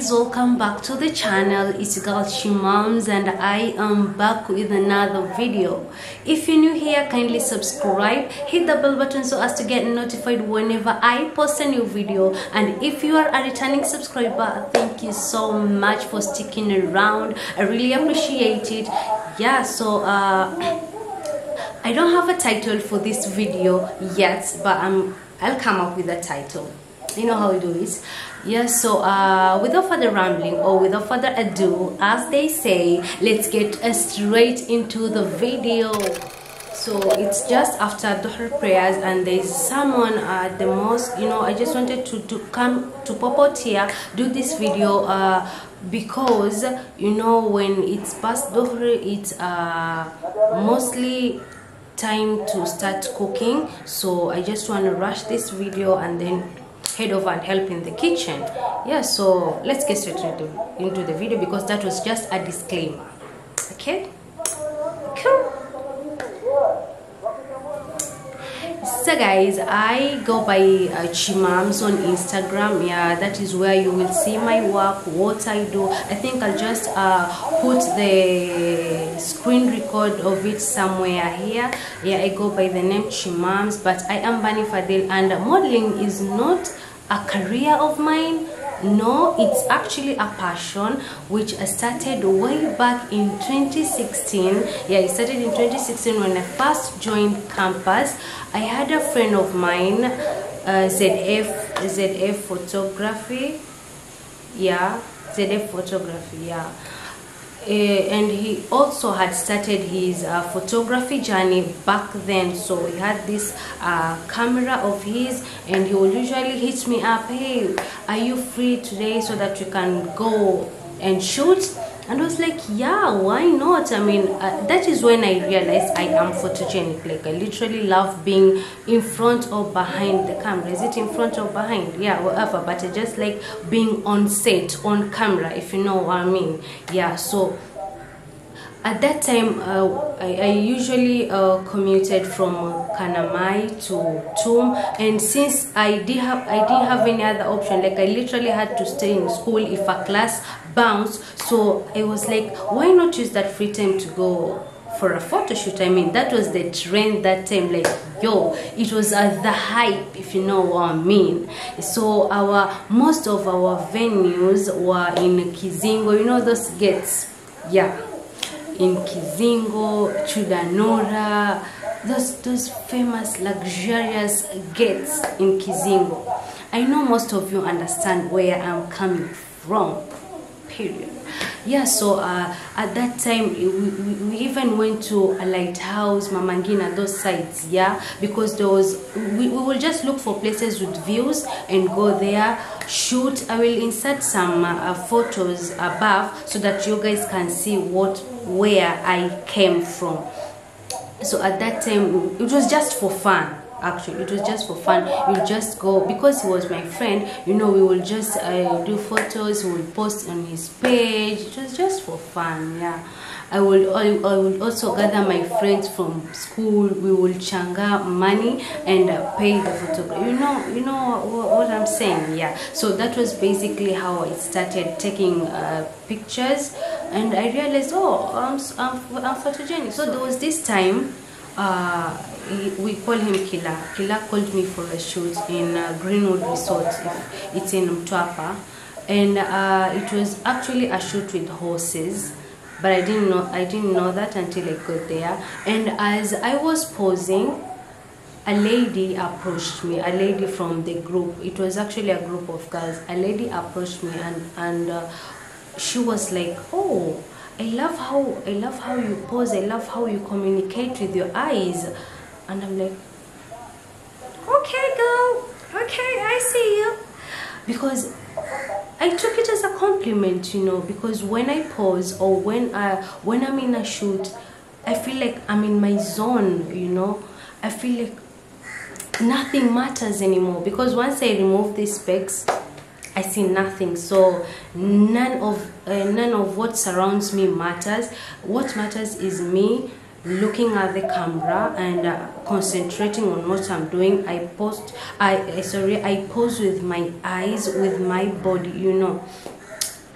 guys, welcome back to the channel. It's girl Shimams and I am back with another video. If you're new here, kindly subscribe, hit the bell button so as to get notified whenever I post a new video. And if you are a returning subscriber, thank you so much for sticking around. I really appreciate it. Yeah, so I don't have a title for this video yet, but I'll come up with a title. You know how we do it. Yeah, so without further rambling or without further ado, as they say, let's get straight into the video. So it's just after Dhuhr prayers and there's someone at the mosque. You know, I just wanted to come to pop out here, do this video because you know when it's past Dhuhr, it's mostly time to start cooking. So I just want to rush this video and then head over and help in the kitchen. Yeah, so let's get straight into the video because that was just a disclaimer. Okay, cool. So guys, I go by Shimams on Instagram. Yeah, that is where you will see my work, what I do. I think I'll just put the screen record of it somewhere here. Yeah, I go by the name Shimams, but I am Bani Fadil, and modeling is not a career of mine. No, it's actually a passion which I started way back in 2016. Yeah, it started in 2016 when I first joined campus. I had a friend of mine, ZF photography. Yeah, ZF photography. Yeah. And he also had started his photography journey back then. So he had this camera of his, and he would usually hit me up, hey, are you free today so that we can go and shoot? And I was like, yeah, why not? I mean, that is when I realized I am photogenic. Like, I literally love being in front or behind the camera. Is it in front or behind? Yeah, whatever. But I just like being on set, on camera, if you know what I mean. Yeah, so at that time, I usually commuted from Kanamai to Tum, and since I didn't have any other option, like I literally had to stay in school if a class bounced. So I was like, why not use that free time to go for a photo shoot? I mean, that was the trend that time. Like, yo, it was the hype, if you know what I mean. So most of our venues were in Kizingo. You know those gates? Yeah, in Kizingo, Chudanora, those famous luxurious gates in Kizingo. I know most of you understand where I'm coming from, period. Yeah, so at that time we even went to a lighthouse, Mamangina, those sites. Yeah, because there was we will just look for places with views and go there, shoot. I will insert some photos above so that you guys can see where I came from. So at that time it was just for fun. Actually, it was just for fun. We'll just go because he was my friend. You know, we will just do photos. We will post on his page. It was just for fun. Yeah, I will also gather my friends from school. We will changa money and pay the photographer. You know what I'm saying. Yeah. So that was basically how I started taking pictures, and I realized, oh, I'm photogenic. So there was this time. We call him Kila. Kila called me for a shoot in Greenwood Resort. It's in Mtwapa, and it was actually a shoot with horses, but I didn't know that until I got there. And as I was posing, a lady approached me. A lady from the group. It was actually a group of girls. A lady approached me, and she was like, oh, I love how you pose. I love how you communicate with your eyes. And I'm like, okay, girl, okay, I see you. Because I took it as a compliment, you know, because when I pose or when I'm in a shoot, I feel like I'm in my zone, you know. I feel like nothing matters anymore, because once I remove these specs, I see nothing. So none of what surrounds me matters. What matters is me looking at the camera and concentrating on what I'm doing. I pose with my eyes, with my body, you know.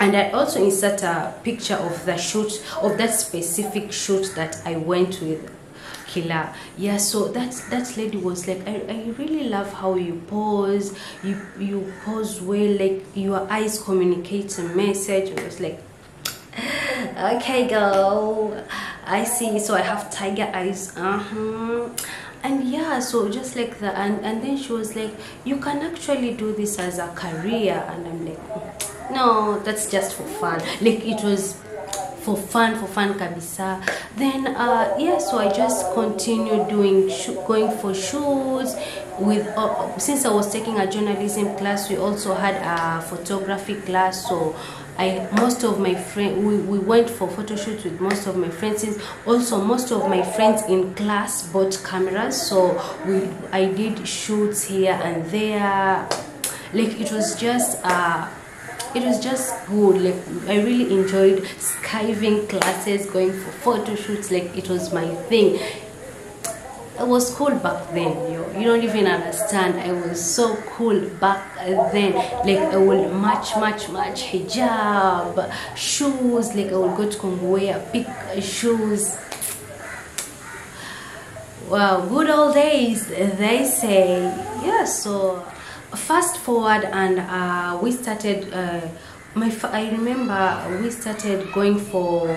And I also insert a picture of the shoot, of that specific shoot that I went with Killer. Yeah, so that lady was like, I really love how you pose, you pose well, like your eyes communicate a message. I was like, okay girl, I see. So I have tiger eyes. And yeah, so just like that. And then she was like, you can actually do this as a career. And I'm like, no, that's just for fun. Like it was for fun kabisa. Then yeah, so I just continued going for shoots with since I was taking a journalism class. We also had a photography class, so most of my friends, we went for photo shoots with most of my friends. Since also most of my friends in class bought cameras, so I did shoots here and there. Like it was just good. Like I really enjoyed skiving classes, going for photo shoots. Like it was my thing. I was cool back then, you don't even understand. I was so cool back then. Like I will match hijab, shoes. Like I will go to Kongowea, pick shoes. Wow, good old days, they say. Yeah, so fast forward, and we started I remember we started going for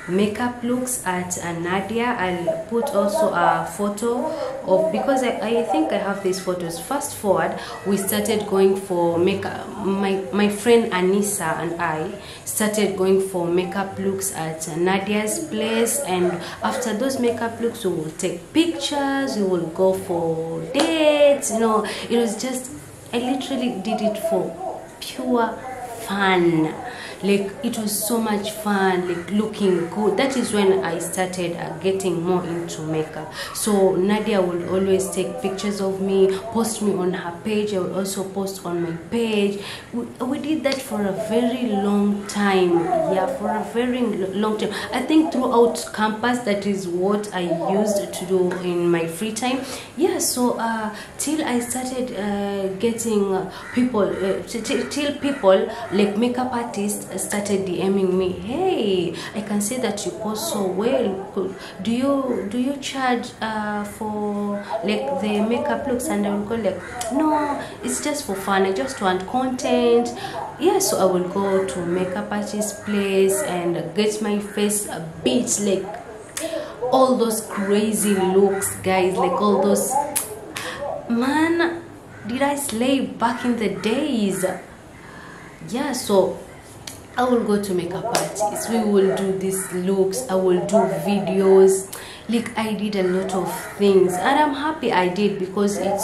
makeup looks at Nadia. I'll put also a photo of, because I think I have these photos. Fast forward, we started going for makeup. My friend Anissa and I started going for makeup looks at Nadia's place, and after those makeup looks we will take pictures, we will go for dates. You know, it was just, I literally did it for pure fun. Like it was so much fun, like looking good. That is when I started getting more into makeup. So Nadia would always take pictures of me, post me on her page. I would also post on my page. We did that for a very long time. Yeah, for a very long time. I think throughout campus, that is what I used to do in my free time. Yeah, so till I started getting people, till people like makeup artists started DMing me, hey, I can see that you post so well. Do you charge for like the makeup looks? And I will go like, no, it's just for fun. I just want content. Yeah, so I will go to makeup artist place and get my face a bit like all those crazy looks, guys. Like all those, man, did I slay back in the days? Yeah, so I will go to makeup parties, we will do these looks, I will do videos. Like I did a lot of things, and I'm happy I did, because it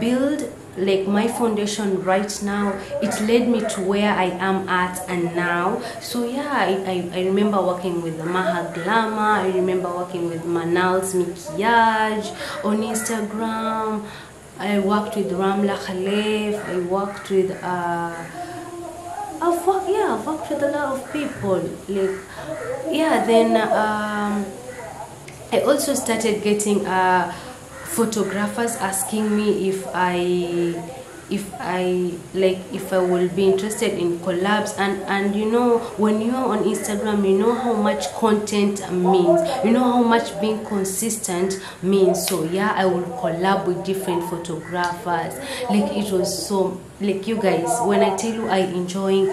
built like my foundation right now. It led me to where I am at and now. So yeah, I remember working with Maha Glamour, I remember working with Manal's Maquillage on Instagram. I worked with Ramla Khalif, I worked with I've worked with a lot of people. Like, yeah, then I also started getting photographers asking me if I will be interested in collabs. And you know, when you're on Instagram, you know how much content means, you know how much being consistent means. So yeah, I will collab with different photographers. Like it was so, like, you guys, when I tell you I enjoy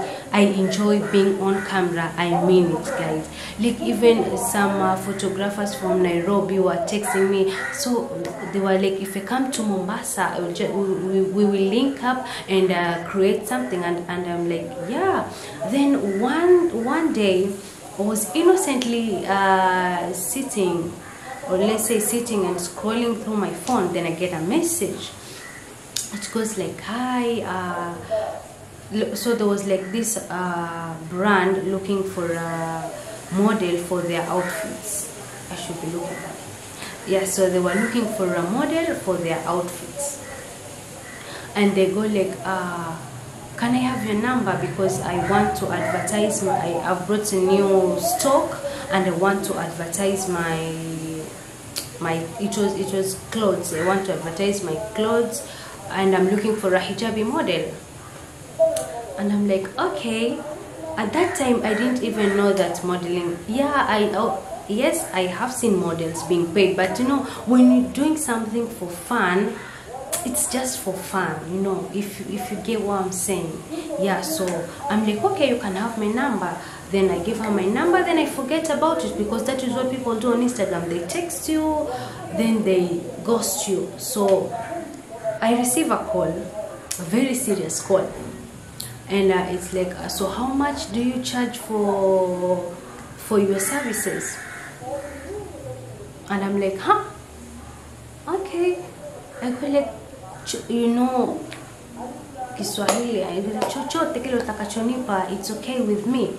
being on camera, I mean it, guys. Like even some photographers from Nairobi were texting me. So they were like, if I come to Mombasa, we will link up and create something. And I'm like, yeah. Then one day I was innocently sitting, or let's say sitting and scrolling through my phone. Then I get a message. It goes like, hi, so there was like this brand looking for a model for their outfits. I should be looking at it. Yeah, so they were looking for a model for their outfits, and they go like, can I have your number, because I want to advertise I've brought a new stock and I want to advertise it was clothes. I want to advertise my clothes, and I'm looking for a hijabi model. And I'm like, okay. at that time I didn't even know that modeling, yes, I have seen models being paid, but you know, when you're doing something for fun, it's just for fun, you know, if you get what I'm saying. Yeah, so I'm like, okay, you can have my number. Then I give her my number, then I forget about it, because that is what people do on Instagram. They text you, then they ghost you. So I receive a call, a very serious call, and it's like, so how much do you charge for your services? And I'm like, huh? Okay. I go like, you know, Kiswahili, chochote kile utakachonipa, it's okay with me.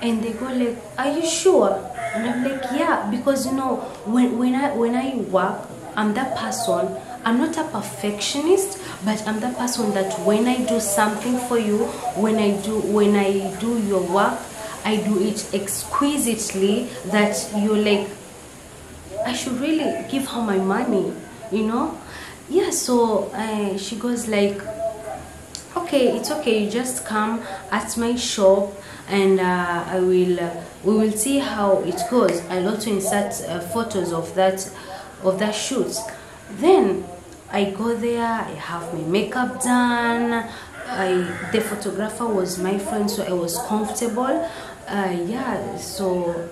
And they go like, are you sure? And I'm like, yeah, because you know, when I work, I'm that person. I'm not a perfectionist, but I'm that person that when I do something for you, when I do your work, I do it exquisitely, that you're like, I should really give her my money, you know. Yeah, so she goes like, okay, it's okay, you just come at my shop, and we will see how it goes. I'll also insert photos of that shoot. Then I go there, I have my makeup done. The photographer was my friend, so I was comfortable. Yeah, so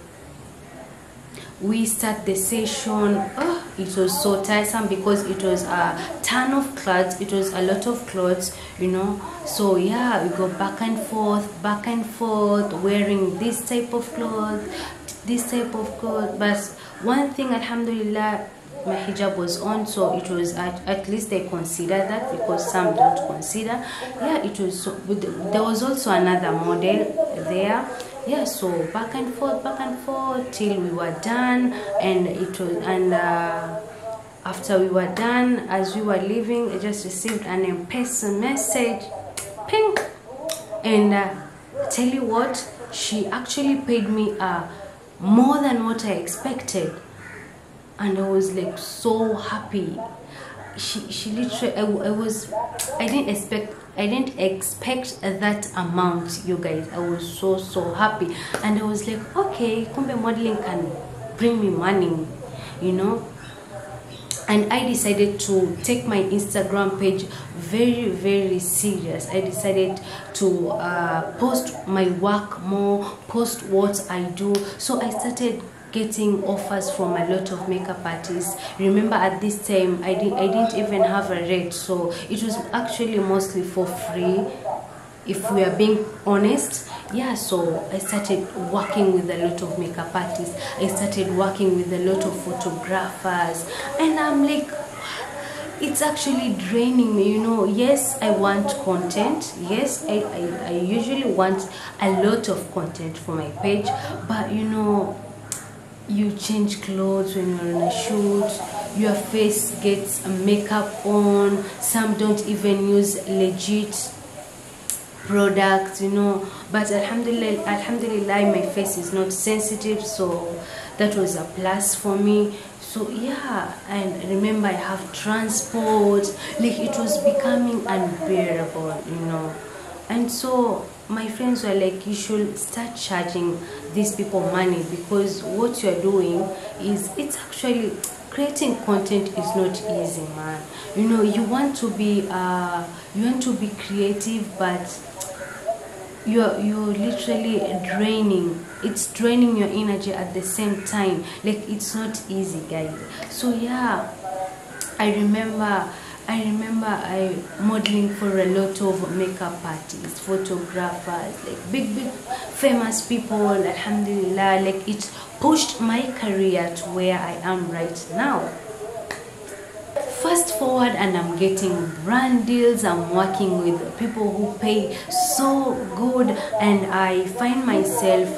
we start the session. Oh, it was so tiresome because it was a ton of clothes. It was a lot of clothes, you know. So yeah, we go back and forth, wearing this type of clothes, this type of clothes. But one thing, alhamdulillah, my hijab was on, so it was at least they consider that, because some don't consider. Yeah, it was so, but there was also another model there. Yeah, so back and forth till we were done. And it was, and after we were done, as we were leaving, I just received an M-Pesa message, ping, and tell you what, she actually paid me more than what I expected. And I was like so happy. She literally, I didn't expect that amount, you guys. I was so happy, and I was like, okay, kumbe modeling can bring me money, you know. And I decided to take my Instagram page very serious. I decided to post my work more, post what I do. So I started getting offers from a lot of makeup artists. Remember, at this time I didn't even have a rate, so it was actually mostly for free, if we are being honest. Yeah, so I started working with a lot of makeup artists. I started working with a lot of photographers, and I'm like, it's actually draining me, you know. Yes, I want content. Yes, I usually want a lot of content for my page, but you know, you change clothes when you're on a shoot, your face gets makeup on, some don't even use legit products, you know. But alhamdulillah, my face is not sensitive, so that was a plus for me. So yeah, and remember, I have transport, like it was becoming unbearable, you know. And so my friends were like, you should start charging these people money, because what you're doing is, it's actually, creating content is not easy, man. You know, you want to be creative, but you're literally draining. It's draining your energy at the same time. Like, it's not easy, guys. So yeah, I remember I modeling for a lot of makeup artists, photographers, like big famous people. Alhamdulillah, like it pushed my career to where I am right now. Fast forward, and I'm getting brand deals. I'm working with people who pay so good, and I find myself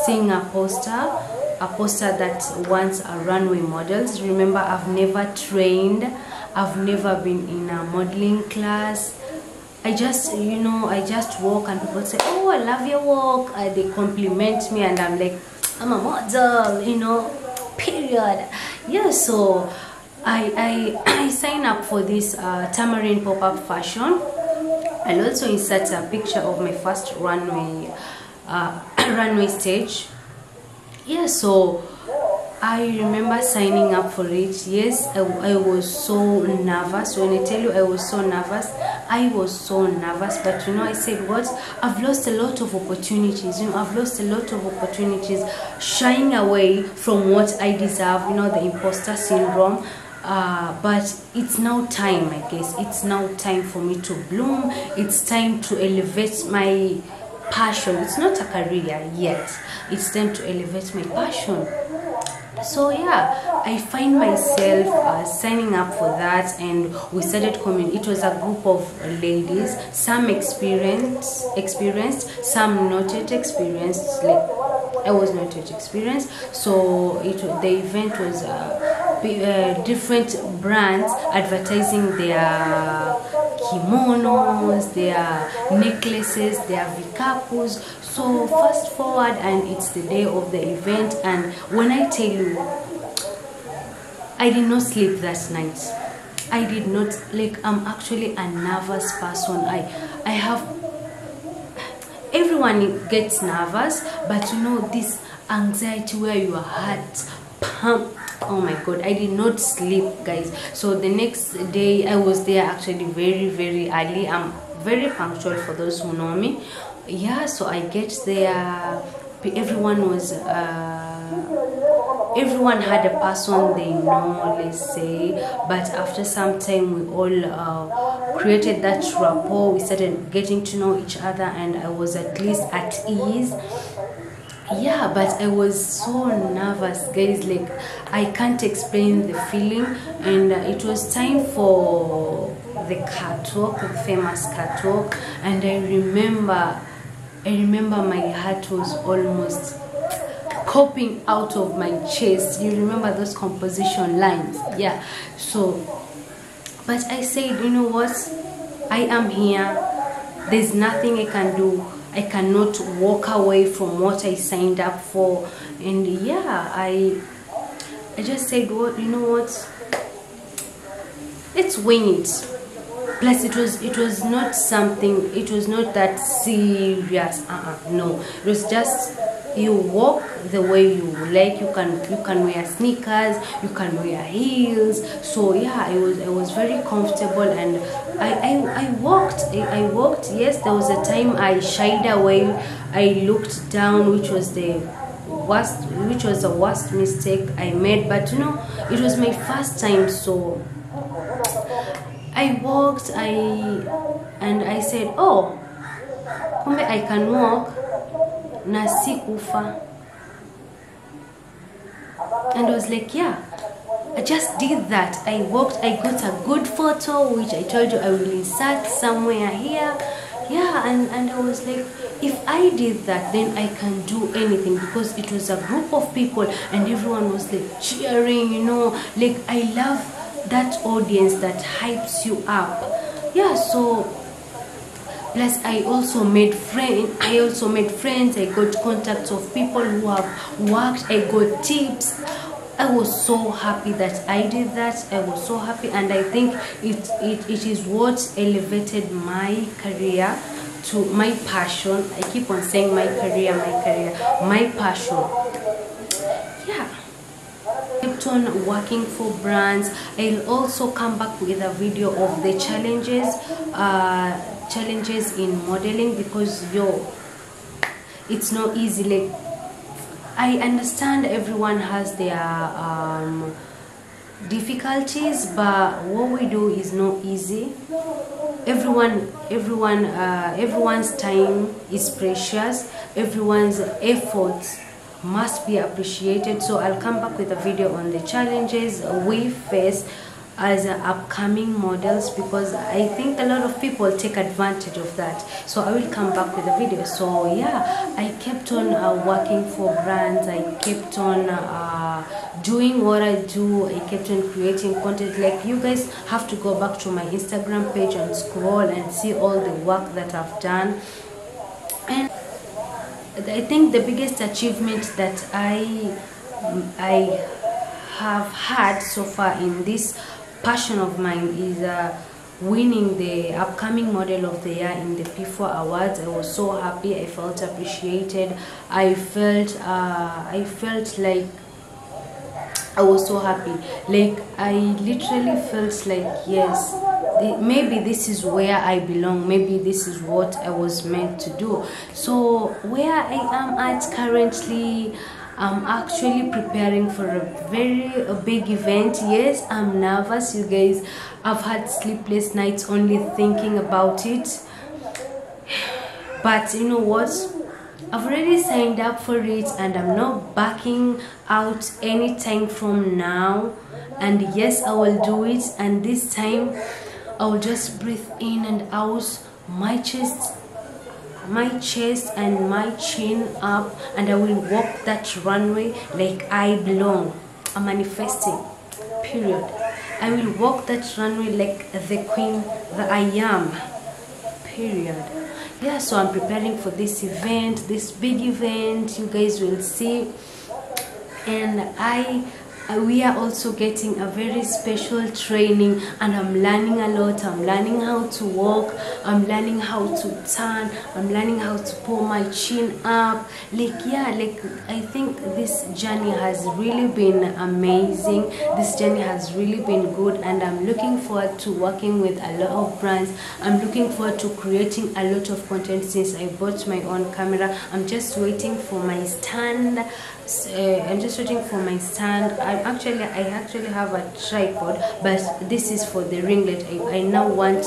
seeing a poster that wants a runway models. Remember, I've never trained, I've never been in a modeling class. I just, you know, I just walk and people say, oh, I love your walk. They compliment me, and I'm like, I'm a model, you know, period. Yeah, so I sign up for this Tamarind pop-up fashion. I'll also insert a picture of my first runway runway stage. Yeah, so I remember signing up for it. Yes, I was so nervous. When I tell you I was so nervous, I was so nervous. But you know, I said, what? I've lost a lot of opportunities. You know, I've lost a lot of opportunities, shying away from what I deserve. You know, the imposter syndrome. But it's now time, I guess. It's now time for me to bloom. It's time to elevate my passion. It's not a career yet. It's time to elevate my passion. So yeah, I find myself signing up for that, and we started coming. It was a group of ladies, some experienced, some not yet experienced. Like I was not yet experienced. So the event was different brands advertising their kimonos, their necklaces, their vikapus. So fast forward, and it's the day of the event, and when I tell you, I did not sleep that night. I did not, like, I'm actually a nervous person. I have, everyone gets nervous, but you know, this anxiety where your heart pump. Oh my god, I did not sleep, guys. So the next day I was there actually very early. I'm very punctual, for those who know me. Yeah, so I get there. Everyone had a person they know, let's say, but after some time we all created that rapport. We started getting to know each other, and I was at least at ease. Yeah, but I was so nervous, guys. Like, I can't explain the feeling. And it was time for the catwalk, the famous catwalk, and I remember my heart was almost popping out of my chest. You remember those composition lines? Yeah. So, but I said, you know what, I am here. There's nothing I can do. I cannot walk away from what I signed up for. And yeah, I just said, what, you know what, let's wing it. Plus it was not something, it was not that serious. No, it was just, you walk the way you like. You can wear sneakers, you can wear heels. So yeah, I was very comfortable, and I walked. Yes, there was a time I shied away. I looked down, which was the worst mistake I made. But you know, it was my first time, so I walked. And I said, oh, kumbe I can walk na sikufa. And I was like, yeah, I just did that. I walked, I got a good photo, which I told you I will insert somewhere here. Yeah, and I was like, if I did that, then I can do anything, because it was a group of people and everyone was like cheering, you know. Like, I love that audience that hypes you up. Yeah, so plus I also made friends. I got contacts of people who have worked. I got tips. I was so happy that I did that. I was so happy, and I think it is what elevated my career to my passion. I keep on saying my career, my passion. Yeah, kept on working for brands. I'll also come back with a video of the challenges in modeling, because it's not easy. Like, I understand everyone has their difficulties, but what we do is not easy. Everyone's time is precious. Everyone's efforts must be appreciated. So I'll come back with a video on the challenges we face as upcoming models, because I think a lot of people take advantage of that. So I will come back with a video. So yeah, I kept on working for brands. I kept on doing what I do. I kept on creating content. Like, you guys have to go back to my Instagram page and scroll and see all the work that I've done. And I think the biggest achievement that I have had so far in this passion of mine is winning the upcoming model of the year in the P4 awards. I was so happy. I felt appreciated. I felt like I was so happy. Like, I literally felt like, yes, maybe this is where I belong. Maybe this is what I was meant to do. So where I am at currently, I'm actually preparing for a very big event. Yes, I'm nervous, you guys. I've had sleepless nights only thinking about it. But you know what? I've already signed up for it, and I'm not backing out anytime from now. And yes, I will do it. And this time I will just breathe in and out, my chest and my chin up, and I will walk that runway like I belong. I'm manifesting, period. I will walk that runway like the queen that I am, period. Yeah, so I'm preparing for this event, this big event, you guys will see. And we are also getting a very special training, and I'm learning a lot. I'm learning how to walk, I'm learning how to turn, I'm learning how to pull my chin up. Like, yeah, like, I think this journey has really been amazing. This journey has really been good, and I'm looking forward to working with a lot of brands. I'm looking forward to creating a lot of content since I bought my own camera. I'm just waiting for my stand. I actually have a tripod, but this is for the ringlet. I now want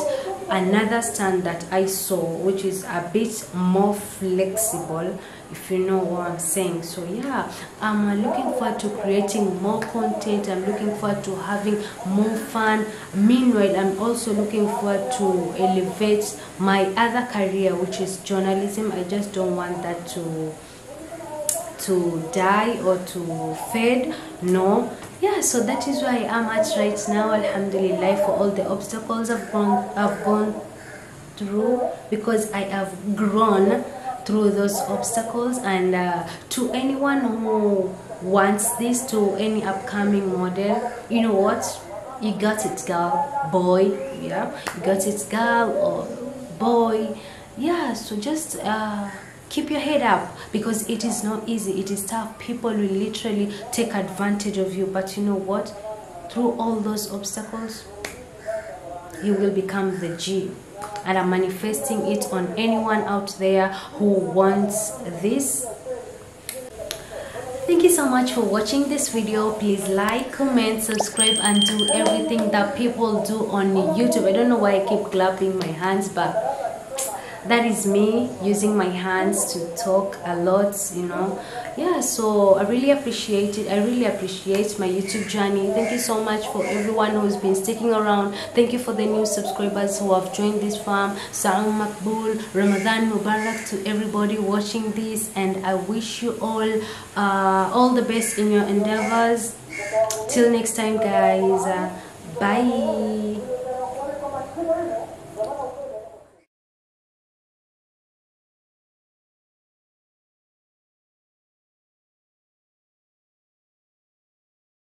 another stand that I saw, which is a bit more flexible, if you know what I'm saying. So yeah, I'm looking forward to creating more content. I'm looking forward to having more fun. Meanwhile, I'm also looking forward to elevate my other career, which is journalism. I just don't want that to die or to fade. No, yeah, so that is where I am at right now. Alhamdulillah for all the obstacles I've gone through, because I have grown through those obstacles. And to anyone who wants this, to any upcoming model, you know what, you got it, girl, boy. Yeah, you got it, girl or boy. Yeah, so just keep your head up, because it is not easy. It is tough. People will literally take advantage of you, but you know what, through all those obstacles you will become the G. And I'm manifesting it on anyone out there who wants this. Thank you so much for watching this video. Please like, comment, subscribe, and do everything that people do on YouTube. I don't know why I keep clapping my hands, but that is me using my hands to talk a lot, you know. Yeah, so I really appreciate it. I really appreciate my YouTube journey. Thank you so much for everyone who's been sticking around. Thank you for the new subscribers who have joined this farm. Salam Makbul, Ramadan Mubarak to everybody watching this, and I wish you all the best in your endeavors. Till next time, guys. Bye.